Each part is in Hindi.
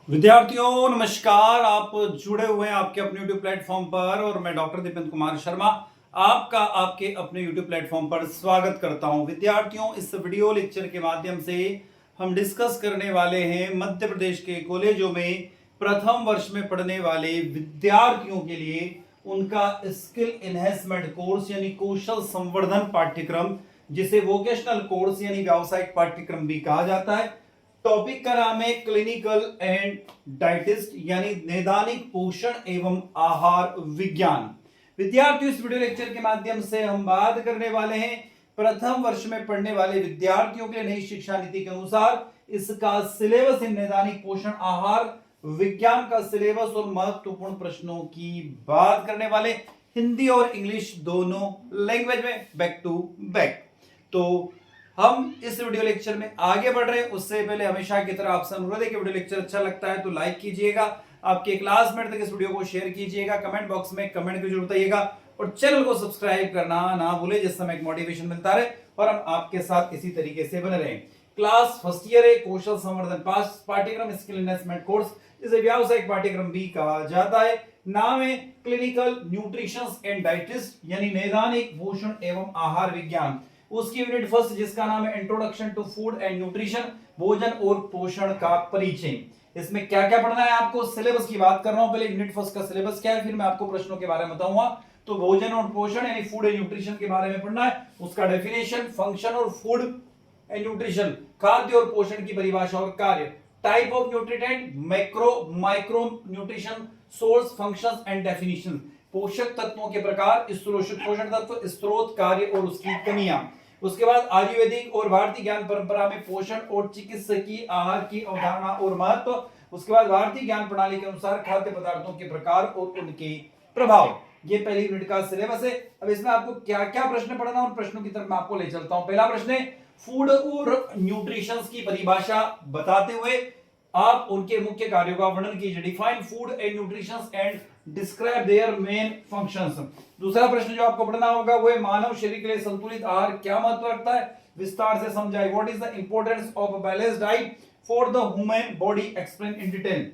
विद्यार्थियों नमस्कार। आप जुड़े हुए हैं आपके अपने YouTube प्लेटफॉर्म पर और मैं डॉक्टर दीपेंद्र कुमार शर्मा आपका आपके अपने YouTube प्लेटफॉर्म पर स्वागत करता हूं। विद्यार्थियों, इस वीडियो लेक्चर के माध्यम से हम डिस्कस करने वाले हैं मध्य प्रदेश के कॉलेजों में प्रथम वर्ष में पढ़ने वाले विद्यार्थियों के लिए उनका स्किल एनहेंसमेंट कोर्स यानी कौशल संवर्धन पाठ्यक्रम, जिसे वोकेशनल कोर्स यानी व्यावसायिक पाठ्यक्रम भी कहा जाता है। टॉपिक का नाम है क्लिनिकल एंड डाइटिस्ट यानी नैदानिक पोषण एवं आहार विज्ञान। विद्यार्थियों, इस वीडियो लेक्चर के माध्यम से हम बात करने वाले हैं प्रथम वर्ष में पढ़ने वाले विद्यार्थियों के लिए नई शिक्षा नीति के अनुसार इसका सिलेबस इन नैदानिक पोषण आहार विज्ञान का सिलेबस और महत्वपूर्ण प्रश्नों की बात करने वाले, हिंदी और इंग्लिश दोनों लैंग्वेज में बैक टू बैक। तो हम इस वीडियो लेक्चर में आगे बढ़ रहे हैं उससे पहले हमेशा की तरह आपसे अनुरोध है कि वीडियो लेक्चर अच्छा लगता है तो लाइक कीजिएगा, आपके क्लासमेट तक इस वीडियो को शेयर कीजिएगा, कमेंट बॉक्स में कमेंट भी जरूर बताइएगा और चैनल को सब्सक्राइब करना ना भूले, जिस समय एक मोटिवेशन मिलता रहे और हम आपके साथ इसी तरीके से बने रहें। क्लास फर्स्ट ईयर है, कौशल संवर्धन पाठ्यक्रम, स्किल एनहांसमेंट कोर्स, इसे व्यावसायिक पाठ्यक्रम भी कहा जाता है। नाम है क्लिनिकल न्यूट्रिशन एंड डाइटिस्ट यानी नैदानिक पोषण एवं आहार विज्ञान। उसकी यूनिट फर्स्ट जिसका नाम है introduction to food and nutrition, भोजन और पोषण का परिचय। इसमें क्या क्या पढ़ना है आपको, सिलेबस की बात कर रहा हूं। पहले यूनिट फर्स्ट का सिलेबस क्या है, फिर मैं आपको प्रश्नों के बारे में बताऊंगा। तो भोजन और पोषण यानी फूड एंड न्यूट्रिशन के बारे में पढ़ना है, उसका डेफिनेशन, फंक्शन और फूड एंड न्यूट्रिशन, खाद्य और पोषण की परिभाषा और कार्य, type of nutrient, macro micro nutrition, source, functions and definition, पोषक तत्वों के प्रकार, पोषण तत्व, स्रोत, कार्य और उसकी कमियां। उसके बाद आयुर्वेदिक और भारतीय ज्ञान परंपरा में पोषण और चिकित्सकीय आहार की अवधारणा और महत्व। उसके बाद भारतीय ज्ञान प्रणाली के अनुसार खाद्य पदार्थों के प्रकार और उनके प्रभाव। ये पहली यूनिट का सिलेबस है। अब इसमें आपको क्या क्या प्रश्न पढ़ना और प्रश्नों की तरफ मैं आपको ले चलता हूं। पहला प्रश्न है फूड और न्यूट्रिशन की परिभाषा बताते हुए आप उनके मुख्य कार्यों का वर्णन कीजिए। Define food and nutrition and describe their main functions. दूसरा प्रश्न जो आपको पढ़ना होगा वो है मानव शरीर के लिए संतुलित आहार क्या महत्व रखता है, विस्तार से समझाइए। What is the importance of a balanced diet for the human body, explain in detail.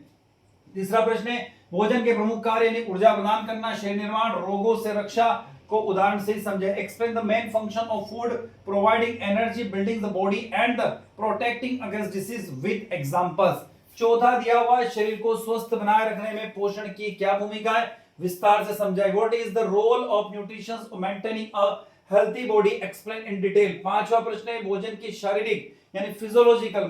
तीसरा प्रश्न है भोजन के प्रमुख कार्य यानी ऊर्जा प्रदान करना, शरीर निर्माण, रोगों से रक्षा को उदाहरण से समझे। Explain the main function of food, providing energy, building the body and protecting against disease with examples. चौथा दिया हुआ शरीर को स्वस्थ बनाए रखने में पोषण की क्या भूमिका है, विस्तार से समझाइए। What is the role of nutrition maintaining a healthy body, explain in detail. पांचवा प्रश्न है भोजन की शारीरिक यानी फिजियोलॉजिकल,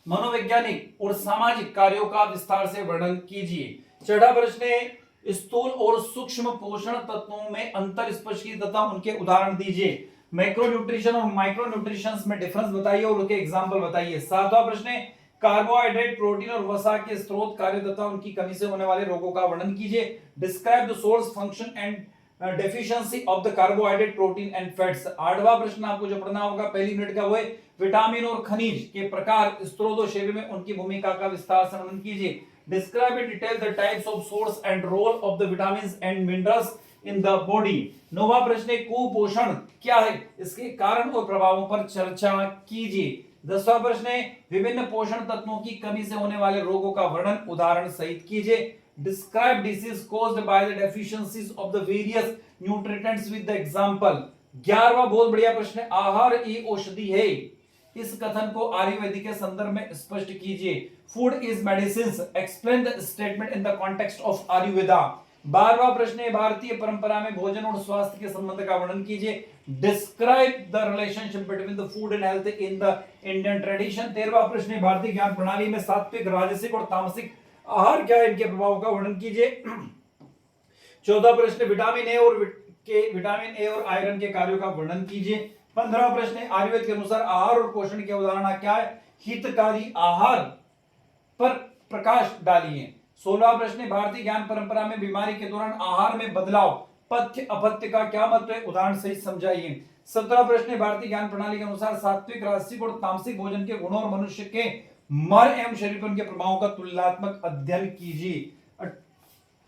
मनोवैज्ञानिक और सामाजिक कार्यों का विस्तार से वर्णन कीजिए। छठा प्रश्न है स्थूल और सूक्ष्म पोषण तत्वों में अंतर स्पष्ट कीजिए तथा उनके उदाहरण दीजिए। मैक्रो न्यूट्रिशन और माइक्रो न्यूट्रिशन में डिफरेंस बताइए और उनके एग्जांपल बताइए। सातवां प्रश्न है कार्बोहाइड्रेट, प्रोटीन और वसा के स्रोत, कार्य तथा उनकी कमी से होने वाले रोगों का वर्णन कीजिए। Describe the source, function and deficiency of the carbohydrate, protein and fats. आठवां प्रश्न आपको जो पढ़ना होगा पहली यूनिट का वो है विटामिन और खनिज के प्रकार, स्रोत और शरीर में उनकी भूमिका का विस्तार से वर्णन कीजिए। Describe in detail the types of source and role of the vitamins and minerals in the body. नौवां प्रश्न है कुपोषण क्या है, इसके कारण और प्रभावों पर चर्चा कीजिए। 10वां प्रश्न है विभिन्न पोषण तत्वों की कमी से होने वाले रोगों का वर्णन उदाहरण सहित कीजिए। Describe disease caused by the deficiencies of the various nutrients with the example. 11वां बहुत बढ़िया प्रश्न है आहार ही औषधि है, इस कथन को आयुर्वेदिक के संदर्भ में स्पष्ट कीजिए। Food is medicine, explain the statement in the context of Ayurveda. 12वां प्रश्न है भारतीय परंपरा में भोजन और स्वास्थ्य के संबंध का वर्णन कीजिए। Describe the relationship between the food and health in the Indian tradition. 13वां प्रश्न है भारतीय ज्ञान प्रणाली में सात्विक, राजसिक और तामसिक आहार क्या है, इनके प्रभाव का वर्णन कीजिए। 14वां प्रश्न विटामिन ए और आयरन के कार्यों का वर्णन कीजिए। 15वां प्रश्न है आयुर्वेद के अनुसार आहार और पोषण की अवधारणा क्या है, हितकारी आहार पर प्रकाश डालिए। 16वां प्रश्न भारतीय ज्ञान परंपरा में बीमारी के दौरान आहार में बदलाव, पथ्य अपथ्य का क्या महत्व है, उदाहरण सहित समझाइए। 17वां प्रश्न भारतीय ज्ञान प्रणाली के अनुसार सात्विक, राजसिक और तामसिक भोजन के गुणों और मनुष्य के मन एवं शरीर पर उनके प्रभावों का तुलनात्मक अध्ययन कीजिए।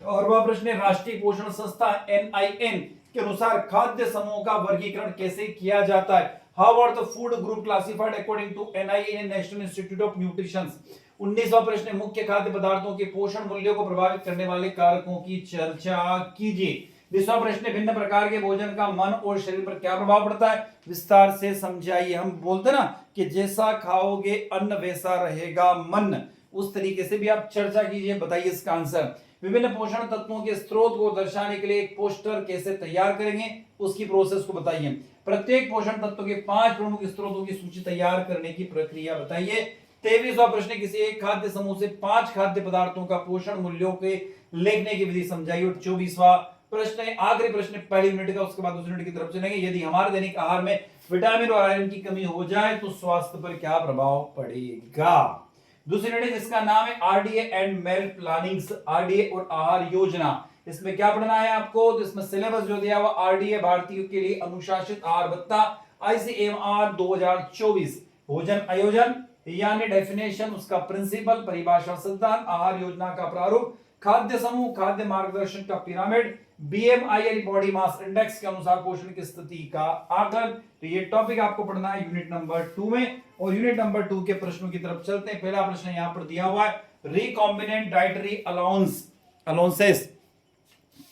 18वां प्रश्न राष्ट्रीय पोषण संस्था NIN के अनुसार खाद्य समूह का वर्गीकरण कैसे किया जाता है? How are the food group classified according to NIA national institute of nutrition? 19वां प्रश्न, मुख्य खाद्य पदार्थों के पोषण मूल्यों को प्रभावित करने वाले कारकों की चर्चा कीजिए। 20वां प्रश्न, भिन्न प्रकार के भोजन का मन और शरीर पर क्या प्रभाव पड़ता है? विस्तार से समझाइए। हम बोलते ना कि जैसा खाओगे अन्न वैसा रहेगा मन, उस तरीके से भी आप चर्चा कीजिए, बताइए इसका आंसर। विभिन्न पोषण तत्वों के स्रोत को दर्शाने के लिए एक पोस्टर कैसे तैयार करेंगे, उसकी प्रोसेस को बताइए। प्रत्येक पोषण तत्व के 5 प्रमुख स्रोतों की सूची तैयार करने की प्रक्रिया बताइए। 23वां प्रश्न, किसी एक खाद्य समूह से 5 खाद्य पदार्थों का पोषण मूल्यों के लिखने की विधि समझाइए। और 24वां प्रश्न, आखिरी प्रश्न पहली यूनिट का, उसके बाद दूसरी यूनिट की तरफ चलेंगे। यदि हमारे दैनिक आहार में विटामिन और आयरन की कमी हो जाए तो स्वास्थ्य पर क्या प्रभाव पड़ेगा? दूसरी यूनिट जिसका नाम है RDA and meal plannings, RDA और आहार योजना। इसमें क्या पढ़ना है आपको? तो इसमें सिलेबस जो दिया हुआ आरडीए भारतीयों के लिए अनुशासित आहार भत्ता आईसीएमआर 2024, भोजन आयोजन यानी डेफिनेशन, उसका प्रिंसिपल परिभाषा सिद्धांत, आहार योजना का प्रारूप, खाद्य समूह, खाद्य मार्गदर्शन का पिरामिड, बीएमआई यानी बॉडी मास इंडेक्स के अनुसार पोषण की स्थिति का आकलन। तो ये टॉपिक आपको पढ़ना है यूनिट नंबर 2 में। और यूनिट नंबर 2 के प्रश्नों की तरफ चलते हैं। पहला प्रश्न यहां पर दिया हुआ है, रिकॉम्बिनेंट डाइटरी अलाउंसेस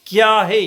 क्या है,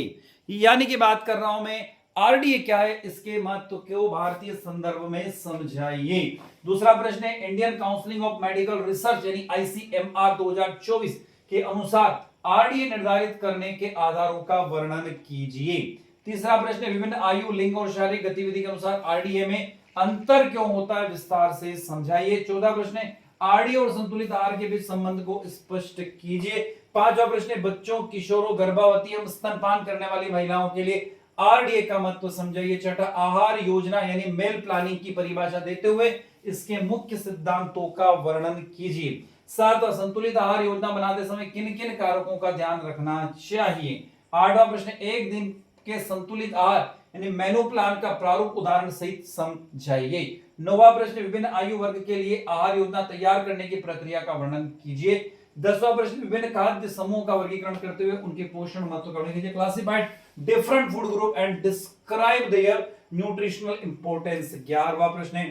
यानी कि बात कर रहा हूं मैं आरडीए क्या है, इसके महत्व को भारतीय संदर्भ में समझाइए। दूसरा प्रश्न है, Indian counselling of medical research यानी आईसीएमआर 2024 के अनुसार आरडीए निर्धारित करने के आधारों का वर्णन कीजिए। तीसरा प्रश्न, विभिन्न आयु, लिंग और शारीरिक गतिविधि के अनुसार आरडीए में अंतर क्यों होता है, विस्तार से समझाइए। 14 प्रश्न, आरडीए और संतुलित आहार के बीच संबंध को स्पष्ट कीजिए। 5वां प्रश्न, बच्चों, किशोरों, गर्भवती एवं स्तनपान करने वाली महिलाओं के लिए आरडीए का महत्व समझाइए। छठा, आहार योजना यानी मेल प्लानिंग की परिभाषा देते हुए इसके मुख्य सिद्धांतों का वर्णन कीजिए। 7वां, संतुलित आहार योजना बनाते समय किन किन कारकों का ध्यान रखना चाहिए। 8वां प्रश्न, एक दिन के संतुलित आहार यानी मेनू प्लान का प्रारूप उदाहरण सहित समझाइए। 9वां प्रश्न, विभिन्न आयु वर्ग के लिए आहार योजना तैयार करने की प्रक्रिया का वर्णन कीजिए। 10वां प्रश्न, विभिन्न खाद्य समूह का वर्गीकरण करते हुए उनके पोषण महत्व का वर्णन कीजिए। Classified different food group and describe their nutritional importance. 11वां प्रश्न,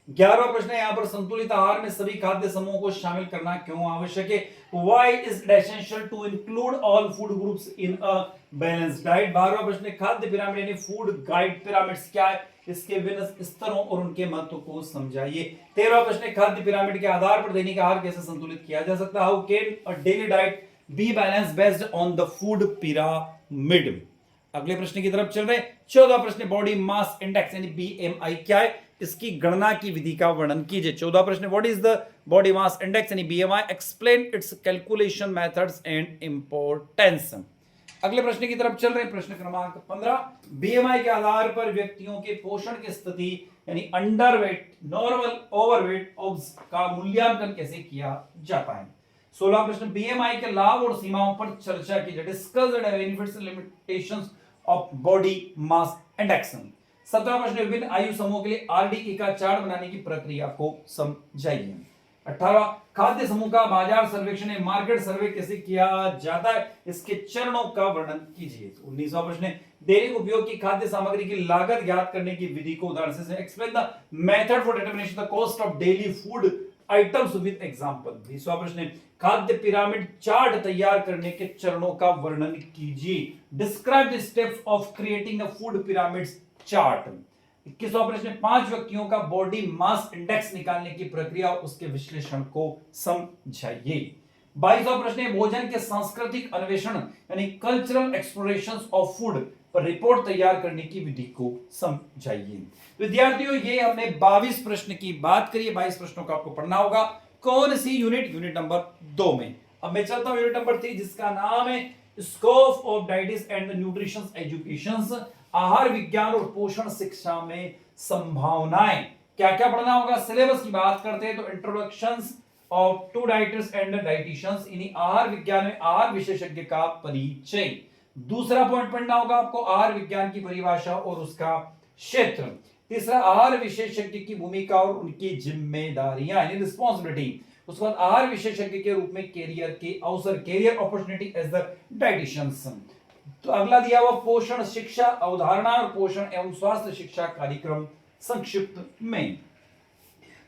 11वां प्रश्न है यहां पर, संतुलित आहार में सभी खाद्य समूहों को शामिल करना क्यों आवश्यक है? Why is it essential to include all food groups in a balanced diet? 12वां प्रश्न, खाद्य पिरामिड यानी फूड गाइड पिरामिड्स क्या है, इसके विभिन्न स्तरों और उनके महत्व को समझाइए। 13वां प्रश्न, खाद्य पिरामिड के आधार पर दैनिक आहार कैसे संतुलित किया जा सकता है? How can a daily diet be balanced based on the food pyramid? अगले प्रश्न की तरफ चल रहे हैं। 14वां प्रश्न, बॉडी मास इंडेक्स यानी बीएमआई क्या है, इसकी गणना की विधि का वर्णन कीजिए। 14वां प्रश्न, what is the body mass index यानी BMI, explain its calculation methods and importance. अगले प्रश्न की तरफ चल रहे हैं। प्रश्न क्रमांक 15, बीएमआई के आधार पर व्यक्तियों के पोषण की स्थिति यानी अंडरवेट, नॉर्मल, ओवरवेट, ओब्स का मूल्यांकन कैसे किया जाता है। 16वां प्रश्न, बीएमआई के लाभ और सीमाओं पर चर्चा कीजिए। Discuss the benefits and limitations of body mass index. 17वां प्रश्न, विभिन्न आयु समूह के लिए आरडीए का चार्ट बनाने की प्रक्रिया को समझाइए। 18वां, खाद्य समूह का बाजार सर्वेक्षण या मार्केट सर्वे कैसे किया जाता है, इसके चरणों का वर्णन कीजिए। 19वां प्रश्न, दैनिक उपयोग की खाद्य सामग्री की लागत ज्ञात करने की विधि को उदाहरण से explain the method for determination the cost of daily food items with example. 20वां प्रश्न, खाद्य पिरामिड चार्ट तैयार करने के चरणों का वर्णन कीजिए। Describe the steps of creating a food pyramid chart. 21वां प्रश्न, 5 व्यक्तियों का बॉडी मास इंडेक्स निकालने की प्रक्रिया और उसके विश्लेषण को समझाइए। 22वां प्रश्न, भोजन के सांस्कृतिक अन्वेषण यानी कल्चरल एक्सप्लोरेशंस ऑफ फूड पर रिपोर्ट तैयार करने की विधि को समझाइए। विद्यार्थियों, ये हमने 22 प्रश्न की बात करी है। 22 प्रश्नों का आपको पढ़ना होगा। कौन सी यूनिट? यूनिट नंबर 2 में। अब मैं चलता हूं यूनिट नंबर 3 जिसका नाम है scope of डाइटिस and nutrition education, आहार विज्ञान और पोषण शिक्षा में संभावनाएं। क्या क्या पढ़ना होगा? सिलेबस की बात करते हैं तो introductions of to dieters and dieticians, यानी आहार विज्ञान में आहार विशेषज्ञ का परिचय। दूसरा पॉइंट पढ़ना होगा आपको आहार विज्ञान की परिभाषा और उसका क्षेत्र। तीसरा, आहार विशेषज्ञ की भूमिका और उनकी जिम्मेदारियां यानी रिस्पॉन्सिबिलिटी। उसके बाद आहार विशेषज्ञ के रूप में कैरियर के अवसर, career opportunity as the dieticians. तो अगला दिया हुआ पोषण शिक्षा अवधारणा और पोषण एवं स्वास्थ्य शिक्षा कार्यक्रम संक्षिप्त में।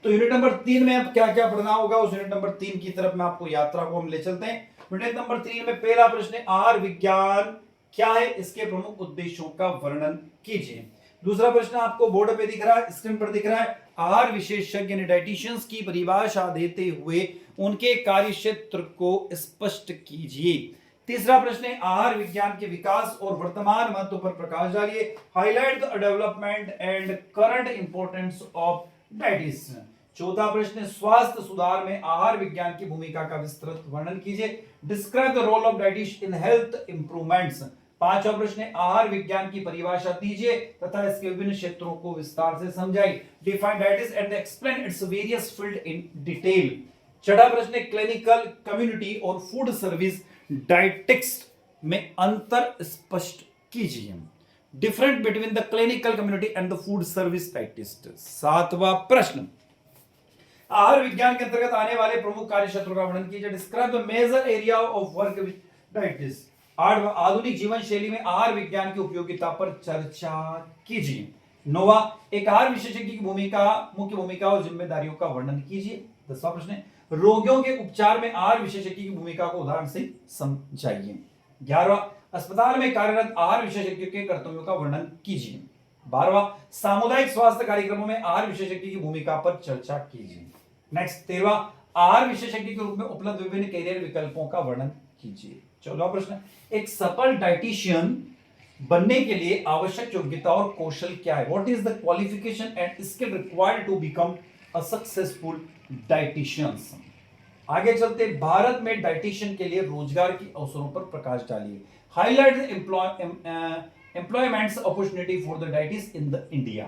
तो यूनिट नंबर 3 में अब क्या क्या पढ़ना होगा, उस यूनिट नंबर 3 की तरफ में आपको यात्रा को हम ले चलते हैं। यूनिट नंबर 3 में पहला प्रश्न है आहार विज्ञान क्या है, इसके प्रमुख उद्देश्यों का वर्णन कीजिए। दूसरा प्रश्न आपको बोर्ड पे दिख रहा है, स्क्रीन पर दिख रहा है, आहार विशेषज्ञ ने डाइटिशियंस की परिभाषा देते हुए उनके कार्य क्षेत्र को स्पष्ट कीजिए। तीसरा प्रश्न है आहार विज्ञान के विकास और वर्तमान महत्व पर प्रकाश डालिए। Highlight the development and current importance of dietitian. चौथा प्रश्न है स्वास्थ्य सुधार में आहार विज्ञान की भूमिका का विस्तृत वर्णन कीजिए। Describe the role of dietician in health improvements. पांचवा प्रश्न है आहार विज्ञान की परिभाषा दीजिए तथा इसके विभिन्न क्षेत्रों को विस्तार से समझाइए। Define dietetics and explain its various field in detail. छठा प्रश्न है क्लिनिकल कम्युनिटी और फूड सर्विस डाइटिक्स में अंतर स्पष्ट कीजिए। Different between the clinical community and the food service डाइटिस्ट। सातवां प्रश्न आहार विज्ञान के अंतर्गत आने वाले प्रमुख कार्य क्षेत्रों का वर्णन कीजिए। Describe the major area of work with डाइटिस्ट। आठवां आधुनिक जीवन शैली में आहार विज्ञान की उपयोगिता पर चर्चा कीजिए। नौवां एक आहार विशेषज्ञ की भूमिका मुख्य भूमिका और जिम्मेदारियों का वर्णन कीजिए। दसवां प्रश्न रोगियों के उपचार में आहार विशेषज्ञ की भूमिका को उदाहरण से समझाइए। 11वां अस्पताल में कार्यरत आहार विशेषज्ञ के कर्तव्यों का वर्णन कीजिए। 12वां सामुदायिक स्वास्थ्य कार्यक्रमों में आहार विशेषज्ञ की भूमिका पर चर्चा कीजिए। नेक्स्ट 13वां आहार विशेषज्ञ के रूप में उपलब्ध विभिन्न कैरियर विकल्पों का वर्णन कीजिए। 14वां प्रश्न एक सफल डाइटिशियन बनने के लिए आवश्यक योग्यता और कौशल क्या है। What is the qualification and skill required to become a successful dietician. आगे चलते भारत में डाइटिशियन के लिए रोजगार के अवसरों पर प्रकाश डालिए। Highlight the employments opportunity for the डाइटिस्ट इन द इंडिया।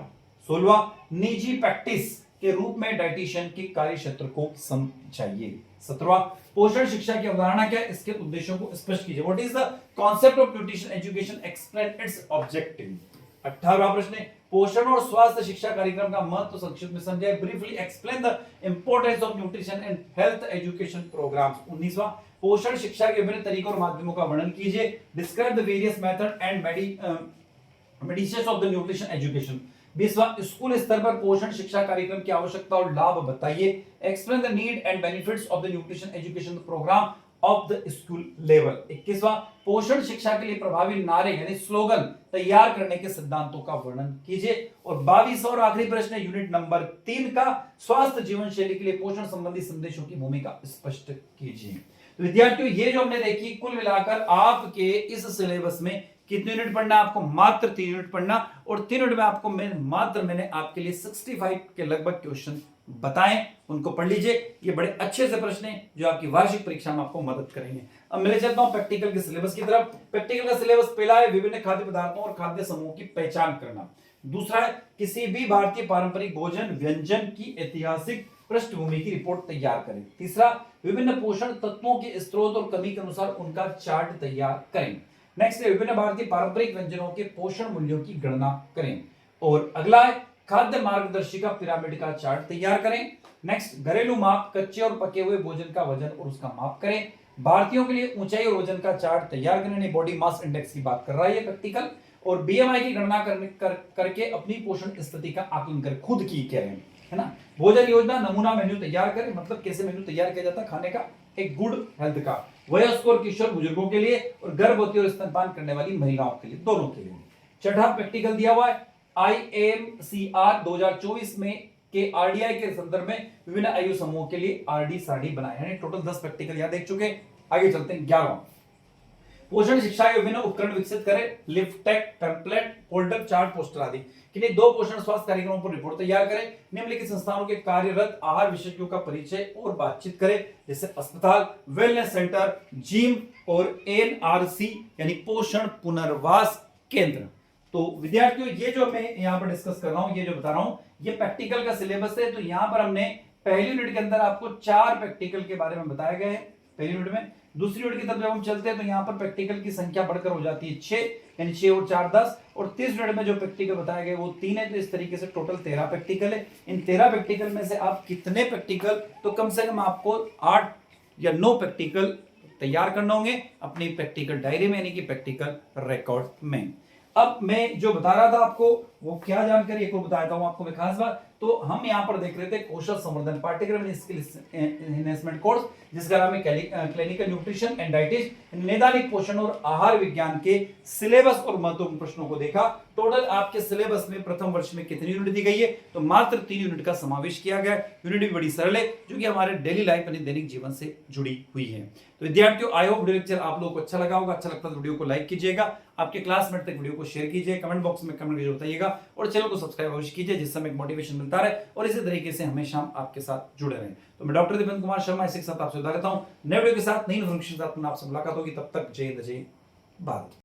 16वां निजी प्रैक्टिस के रूप में डाइटिशियन के कार्य क्षेत्र को समझाइए। 17वां पोषण शिक्षा की अवधारणा क्या है, इसके उद्देश्यों को स्पष्ट कीजिए। What is the concept of nutrition education, explain its objective. 18वां प्रश्न है पोषण और स्वास्थ्य शिक्षा कार्यक्रम का महत्व संक्षिप्त में समझाइए। Briefly explain the importance of nutrition and health education programs. 19वां पोषण शिक्षा के विभिन्न तरीकों और माध्यमों का वर्णन कीजिए। Describe the various method and medicine of the nutrition education. 20वां स्कूल स्तर पर पोषण शिक्षा कार्यक्रम की आवश्यकता और लाभ बताइए। Explain the need and benefits of the nutrition education program of the school level. 21वां पोषण शिक्षा के लिए प्रभावी नारे यानी स्लोगन तैयार करने के सिद्धांतों का वर्णन कीजिए। और 22वां और आखिरी प्रश्न है यूनिट नंबर 3 का स्वास्थ्य जीवन शैली के लिए पोषण संबंधी संदेशों की भूमिका स्पष्ट कीजिए। तो विद्यार्थियों ये जो हमने देखी कुल मिलाकर आपके इस सिलेबस में कितने यूनिट पढ़ना, आपको मात्र 3 यूनिट पढ़ना और 3 यूनिट में आपको मैंने आपके लिए 65 के लगभग क्वेश्चन बताएं, उनको पढ़ लीजिए। ये बड़े अच्छे से प्रश्न हैं जो आपकी वार्षिक परीक्षा में आपको मदद करेंगे। अब मैं ले चलता हूं प्रैक्टिकल के सिलेबस की तरफ। प्रैक्टिकल का सिलेबस पहला है विभिन्न खाद्य पदार्थों और खाद्य समूहों की पहचान करना। दूसरा है किसी भी भारतीय पारंपरिक भोजन व्यंजन की ऐतिहासिक पृष्ठभूमि की रिपोर्ट तैयार करें। तीसरा विभिन्न पोषण तत्वों के स्रोत और कमी के अनुसार उनका चार्ट तैयार करें। नेक्स्ट है विभिन्न भारतीय पारंपरिक व्यंजनों के पोषण मूल्यों की गणना करें। और अगला है खाद्य मार्गदर्शिका पिरामिड का चार्ट तैयार करें। नेक्स्ट घरेलू माप कच्चे और पके हुए भोजन का वजन और उसका माप करें। भारतीयों के लिए ऊंचाई और वजन का चार्ट तैयार करें, बॉडी मास इंडेक्स की बात कर रहा है प्रैक्टिकल। और बीएमआई की गणना करके अपनी पोषण स्थिति का आकलन करें, खुद की करें, है ना। भोजन योजना नमूना मेन्यू तैयार करें, मतलब कैसे मेन्यू तैयार किया जाता है खाने का, एक गुड हेल्थ का। वयस्क और किशोर बुजुर्गों के लिए और गर्भवती और स्तनपान करने वाली महिलाओं के लिए, दोनों के लिए। छठा प्रैक्टिकल दिया हुआ है IMCR 2024 में के RDI के संदर्भ में विभिन्न आयु समूहों के लिए RD सारणी बनाए हैं। टोटल 10 प्रैक्टिकल यहां देख चुके। आगे चलते हैं 11वां पोषण शिक्षा के विभिन्न उपकरण विकसित करें, लिफ्ट टेक टेम्पलेट फोल्डर चार्ट पोस्टर आदि। किन्हीं 2 पोषण स्वास्थ्य कार्यक्रमों पर रिपोर्ट तैयार करें। निम्नलिखित संस्थानों के कार्यरत आहार विशेषज्ञों का परिचय और बातचीत करें, जैसे अस्पताल, वेलनेस सेंटर, जिम और NRC यानी पोषण पुनर्वास केंद्र। तो विद्यार्थियों ये जो मैं यहाँ पर डिस्कस कर रहा हूँ, ये जो बता रहा हूँ, ये प्रैक्टिकल का सिलेबस है। तो यहाँ पर हमने पहली यूनिट के अंदर आपको 4 प्रैक्टिकल के बारे में बताया गया है पहली यूनिट में। दूसरी यूनिट की तरफ जब हम चलते हैं तो यहाँ पर प्रैक्टिकल की संख्या बढ़कर हो जाती है 6, यानी 6 और 4 10। और 30 यूनिट में जो प्रैक्टिकल बताया गया वो 3 है। तो इस तरीके से टोटल 13 प्रैक्टिकल है। इन 13 प्रैक्टिकल में से आप कितने प्रैक्टिकल, तो कम से कम आपको 8 या 9 प्रैक्टिकल तैयार करने होंगे अपनी प्रैक्टिकल डायरी में, यानी कि प्रैक्टिकल रिकॉर्ड में। अब मैं जो बता रहा था आपको वो क्या जानकारी एक और बताता हूं आपको मैं खास बात। तो हम यहां पर देख रहे थे कौशल संवर्धन पाठ्यक्रम स्किल एनहेंसमेंट कोर्स, जिसका नाम है क्लिनिकल न्यूट्रिशन एंड डाइटिश, नैदानिक पोषण और आहार विज्ञान के सिलेबस और महत्वपूर्ण प्रश्नों को देखा। टोटल आपके सिलेबस में प्रथम वर्ष में कितनी यूनिट दी गई है, तो मात्र 3 यूनिट का समावेश किया गया है। यूनिट भी बड़ी सरल है जो कि हमारे डेली लाइफ यानी दैनिक जीवन से जुड़ी हुई है। तो विद्यार्थियों, आई होप वीडियो लेक्चर आप लोगों को अच्छा लगा होगा। अच्छा लगता है तो वीडियो को लाइक कीजिएगा, आपके क्लासमेट तक वीडियो को शेयर कीजिए, कमेंट बॉक्स में कमेंट करके बताइएगा और चैनल को सब्सक्राइब अवश्य कीजिए, जिससे हमें मोटिवेशन मिलता रहे और इसी तरीके से हमेशा हम आपके साथ जुड़े रहें। तो मैं डॉक्टर दीपेंद्र कुमार शर्मा इसी के साथ आपसे विदा लेता हूं। नए वीडियो के साथ, नई इन्फॉर्मेशन के साथ आपसे मुलाकात होगी। तब तक जय हिंद, जय भारत।